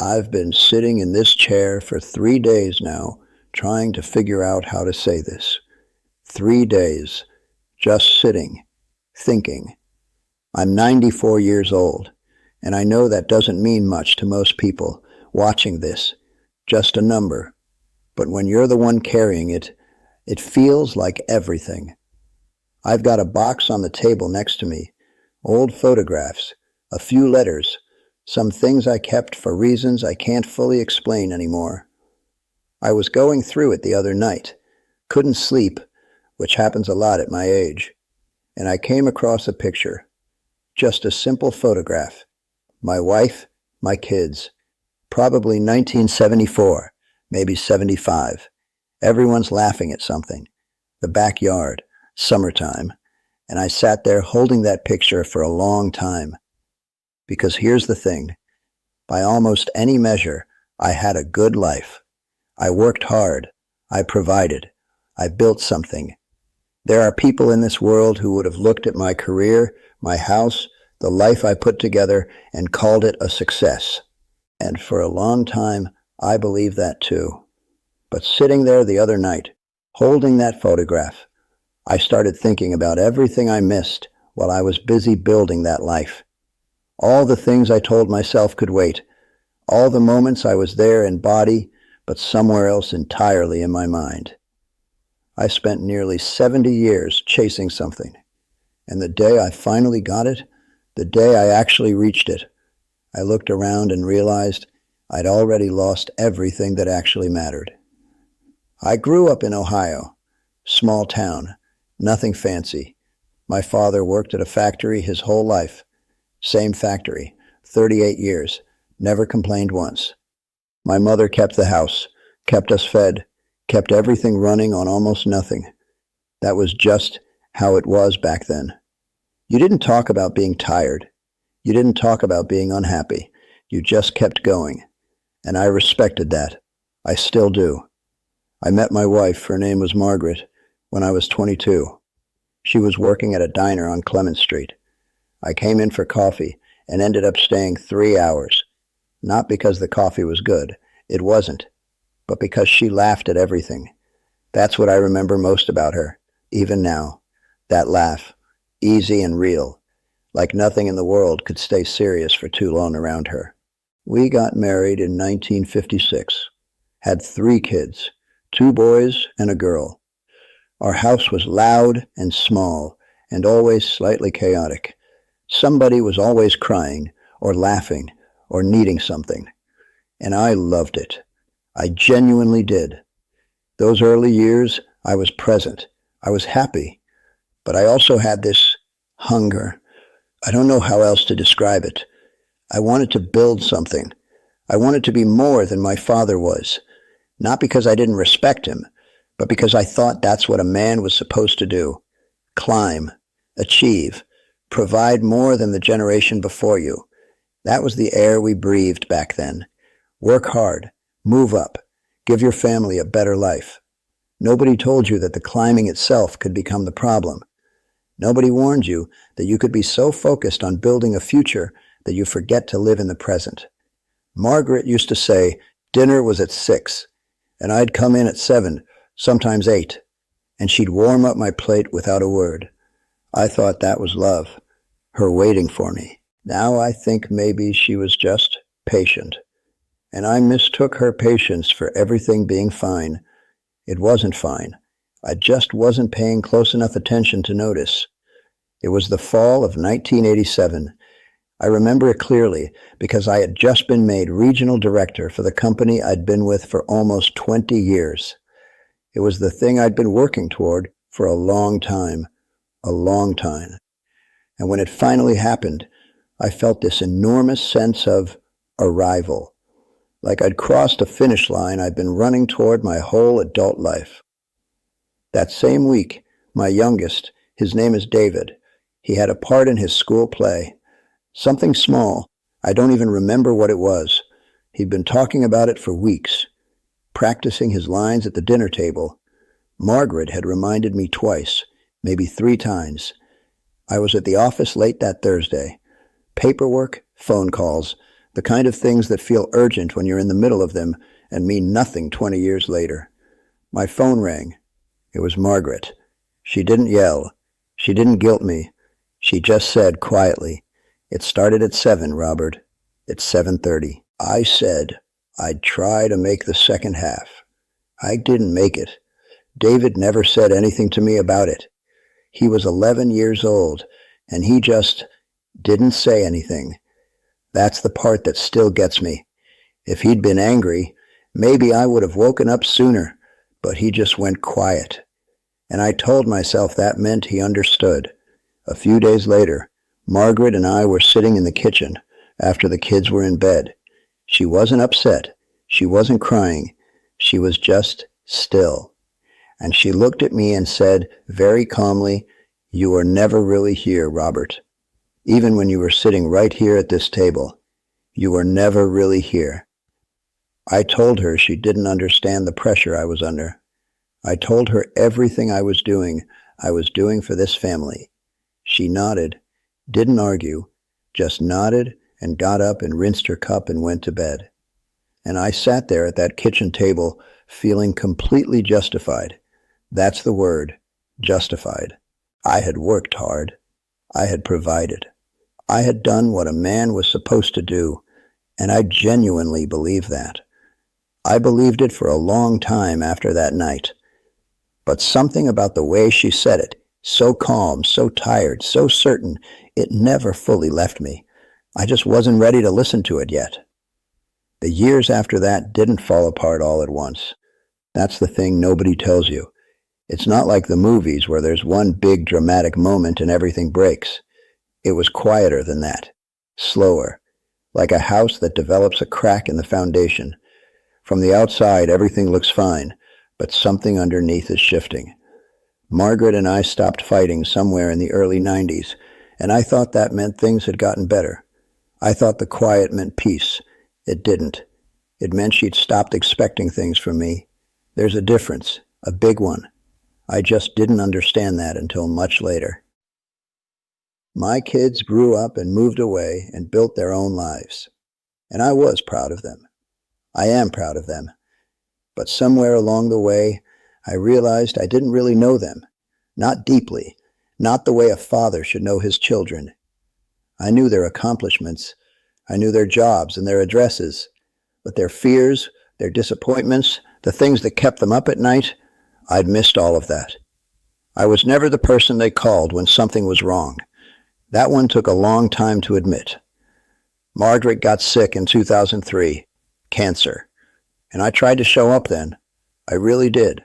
I've been sitting in this chair for 3 days now, trying to figure out how to say this. 3 days, just sitting, thinking. I'm 94 years old, and I know that doesn't mean much to most people watching this, just a number. But when you're the one carrying it, it feels like everything. I've got a box on the table next to me, old photographs, a few letters, some things I kept for reasons I can't fully explain anymore. I was going through it the other night, couldn't sleep, which happens a lot at my age, and I came across a picture, just a simple photograph. My wife, my kids, probably 1974, maybe 75. Everyone's laughing at something. The backyard, summertime, and I sat there holding that picture for a long time. Because here's the thing, by almost any measure, I had a good life. I worked hard. I provided. I built something. There are people in this world who would have looked at my career, my house, the life I put together, and called it a success. And for a long time, I believed that too. But sitting there the other night, holding that photograph, I started thinking about everything I missed while I was busy building that life. All the things I told myself could wait. All the moments I was there in body, but somewhere else entirely in my mind. I spent nearly 70 years chasing something. And the day I finally got it, the day I actually reached it, I looked around and realized I'd already lost everything that actually mattered. I grew up in Ohio, small town, nothing fancy. My father worked at a factory his whole life. Same factory, 38 years, never complained once. My mother kept the house, kept us fed, kept everything running on almost nothing. That was just how it was back then. You didn't talk about being tired. You didn't talk about being unhappy. You just kept going. And I respected that. I still do. I met my wife, her name was Margaret, when I was 22. She was working at a diner on Clement Street. I came in for coffee and ended up staying 3 hours. Not because the coffee was good. It wasn't. But because she laughed at everything. That's what I remember most about her, even now. That laugh. Easy and real. Like nothing in the world could stay serious for too long around her. We got married in 1956. Had 3 kids, 2 boys and a girl. Our house was loud and small and always slightly chaotic. Somebody was always crying or laughing or needing something. And I loved it. I genuinely did. Those early years, I was present. I was happy. But I also had this hunger. I don't know how else to describe it. I wanted to build something. I wanted to be more than my father was. Not because I didn't respect him, but because I thought that's what a man was supposed to do. Climb, achieve, provide more than the generation before you. That was the air we breathed back then. Work hard, move up, give your family a better life. Nobody told you that the climbing itself could become the problem. Nobody warned you that you could be so focused on building a future that you forget to live in the present. Margaret used to say dinner was at 6, and I'd come in at 7, sometimes 8, and she'd warm up my plate without a word. I thought that was love, her waiting for me. Now I think maybe she was just patient, and I mistook her patience for everything being fine. It wasn't fine. I just wasn't paying close enough attention to notice. It was the fall of 1987. I remember it clearly because I had just been made regional director for the company I'd been with for almost 20 years. It was the thing I'd been working toward for a long time. And when it finally happened, I felt this enormous sense of arrival. Like I'd crossed a finish line I'd been running toward my whole adult life. That same week, my youngest, his name is David, he had a part in his school play. Something small. I don't even remember what it was. He'd been talking about it for weeks, practicing his lines at the dinner table. Margaret had reminded me twice, maybe 3 times. I was at the office late that Thursday. Paperwork, phone calls, The kind of things that feel urgent when you're in the middle of them and mean nothing 20 years later. My phone rang. It was Margaret. She didn't yell. She didn't guilt me. She just said quietly, "It started at 7, Robert. It's 7:30. I said I'd try to make the second half. I didn't make it. David never said anything to me about it. He was 11 years old, and he just didn't say anything. That's the part that still gets me. If he'd been angry, maybe I would have woken up sooner, but he just went quiet. And I told myself that meant he understood. A few days later, Margaret and I were sitting in the kitchen after the kids were in bed. She wasn't upset. She wasn't crying. She was just still. And she looked at me and said very calmly, "You were never really here, Robert. Even when you were sitting right here at this table, you were never really here." I told her she didn't understand the pressure I was under. I told her everything I was doing for this family. She nodded, didn't argue, just nodded and got up and rinsed her cup and went to bed. And I sat there at that kitchen table feeling completely justified. That's the word, justified. I had worked hard. I had provided. I had done what a man was supposed to do, and I genuinely believed that. I believed it for a long time after that night. But something about the way she said it, so calm, so tired, so certain, it never fully left me. I just wasn't ready to listen to it yet. The years after that didn't fall apart all at once. That's the thing nobody tells you. It's not like the movies where there's one big dramatic moment and everything breaks. It was quieter than that, slower, like a house that develops a crack in the foundation. From the outside, everything looks fine, but something underneath is shifting. Margaret and I stopped fighting somewhere in the early 90s, and I thought that meant things had gotten better. I thought the quiet meant peace. It didn't. It meant she'd stopped expecting things from me. There's a difference, a big one. I just didn't understand that until much later. My kids grew up and moved away and built their own lives. And I was proud of them. I am proud of them. But somewhere along the way, I realized I didn't really know them. Not deeply. Not the way a father should know his children. I knew their accomplishments. I knew their jobs and their addresses. But their fears, their disappointments, the things that kept them up at night, I'd missed all of that. I was never the person they called when something was wrong. That one took a long time to admit. Margaret got sick in 2003, cancer. And I tried to show up then. I really did.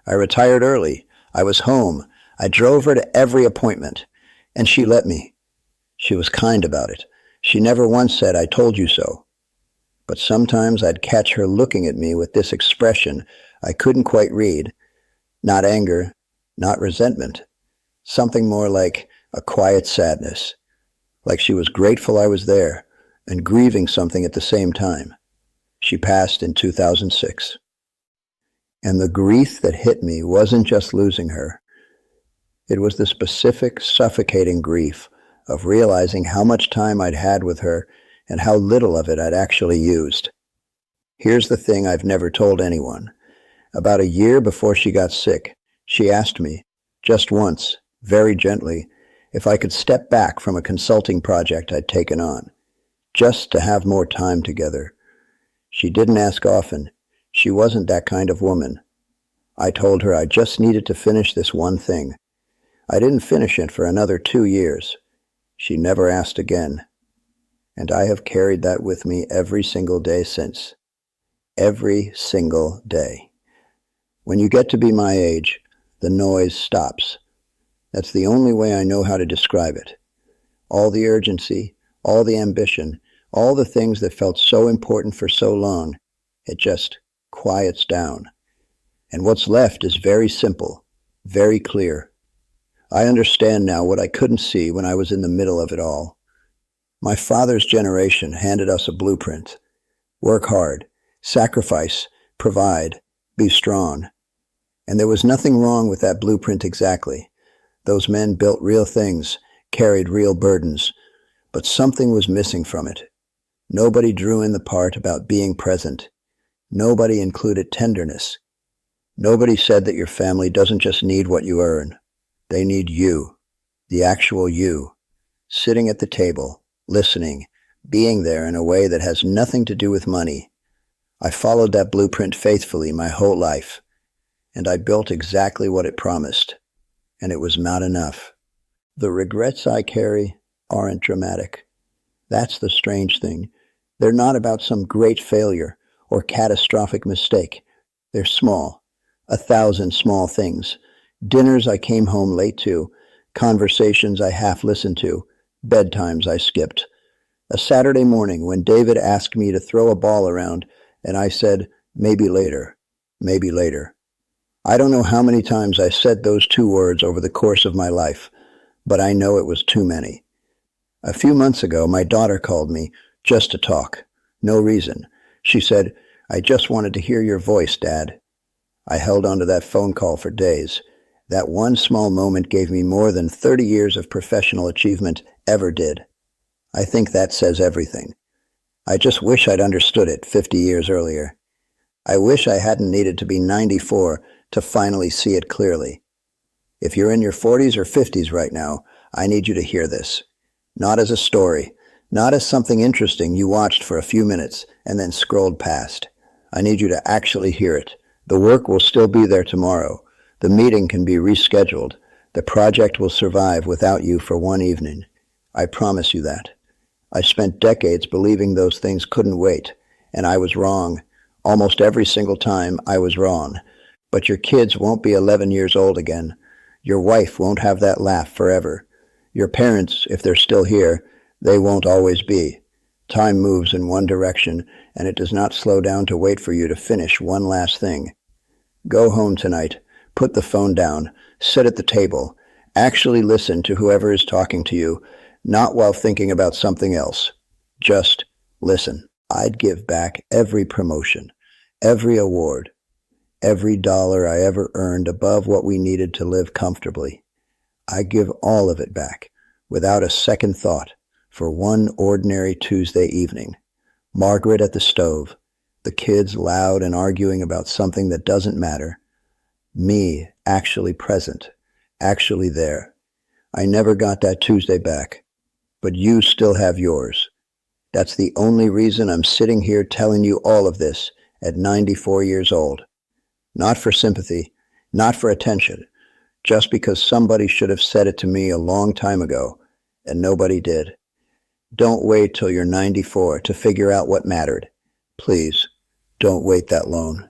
I retired early. I was home. I drove her to every appointment. And she let me. She was kind about it. She never once said, "I told you so." But sometimes I'd catch her looking at me with this expression I couldn't quite read. Not anger, not resentment. Something more like a quiet sadness. Like she was grateful I was there and grieving something at the same time. She passed in 2006. And the grief that hit me wasn't just losing her. It was the specific, suffocating grief of realizing how much time I'd had with her and how little of it I'd actually used. Here's the thing I've never told anyone. About a year before she got sick, she asked me, just once, very gently, if I could step back from a consulting project I'd taken on, just to have more time together. She didn't ask often. She wasn't that kind of woman. I told her I just needed to finish this one thing. I didn't finish it for another 2 years. She never asked again. And I have carried that with me every single day since. Every single day. When you get to be my age, the noise stops. That's the only way I know how to describe it. All the urgency, all the ambition, all the things that felt so important for so long, it just quiets down. And what's left is very simple, very clear. I understand now what I couldn't see when I was in the middle of it all. My father's generation handed us a blueprint. Work hard, sacrifice, provide, be strong. And there was nothing wrong with that blueprint exactly. Those men built real things, carried real burdens, but something was missing from it. Nobody drew in the part about being present. Nobody included tenderness. Nobody said that your family doesn't just need what you earn. They need you, the actual you, sitting at the table, listening, being there in a way that has nothing to do with money. I followed that blueprint faithfully my whole life, and I built exactly what it promised, and it was not enough. The regrets I carry aren't dramatic. That's the strange thing. They're not about some great failure or catastrophic mistake. They're small, 1,000 small things. Dinners I came home late to, conversations I half listened to, bedtimes I skipped. A Saturday morning when David asked me to throw a ball around and I said, maybe later, maybe later. I don't know how many times I said those two words over the course of my life, but I know it was too many. A few months ago, my daughter called me just to talk. No reason. She said, I just wanted to hear your voice, Dad. I held onto that phone call for days. That one small moment gave me more than 30 years of professional achievement ever did. I think that says everything. I just wish I'd understood it 50 years earlier. I wish I hadn't needed to be 94 to finally see it clearly. If you're in your 40s or 50s right now, I need you to hear this. Not as a story, not as something interesting you watched for a few minutes and then scrolled past. I need you to actually hear it. The work will still be there tomorrow. The meeting can be rescheduled. The project will survive without you for one evening. I promise you that. I spent decades believing those things couldn't wait, and I was wrong. Almost every single time I was wrong. But your kids won't be 11 years old again. Your wife won't have that laugh forever. Your parents, if they're still here, they won't always be. Time moves in one direction, and it does not slow down to wait for you to finish one last thing. Go home tonight. Put the phone down. Sit at the table. Actually listen to whoever is talking to you, not while thinking about something else. Just listen. I'd give back every promotion, every award, every dollar I ever earned above what we needed to live comfortably. I'd give all of it back, without a second thought, for one ordinary Tuesday evening. Margaret at the stove, the kids loud and arguing about something that doesn't matter. Me actually present, actually there. I never got that Tuesday back, but you still have yours. That's the only reason I'm sitting here telling you all of this at 94 years old. Not for sympathy, not for attention, just because somebody should have said it to me a long time ago, and nobody did. Don't wait till you're 94 to figure out what mattered. Please, don't wait that long.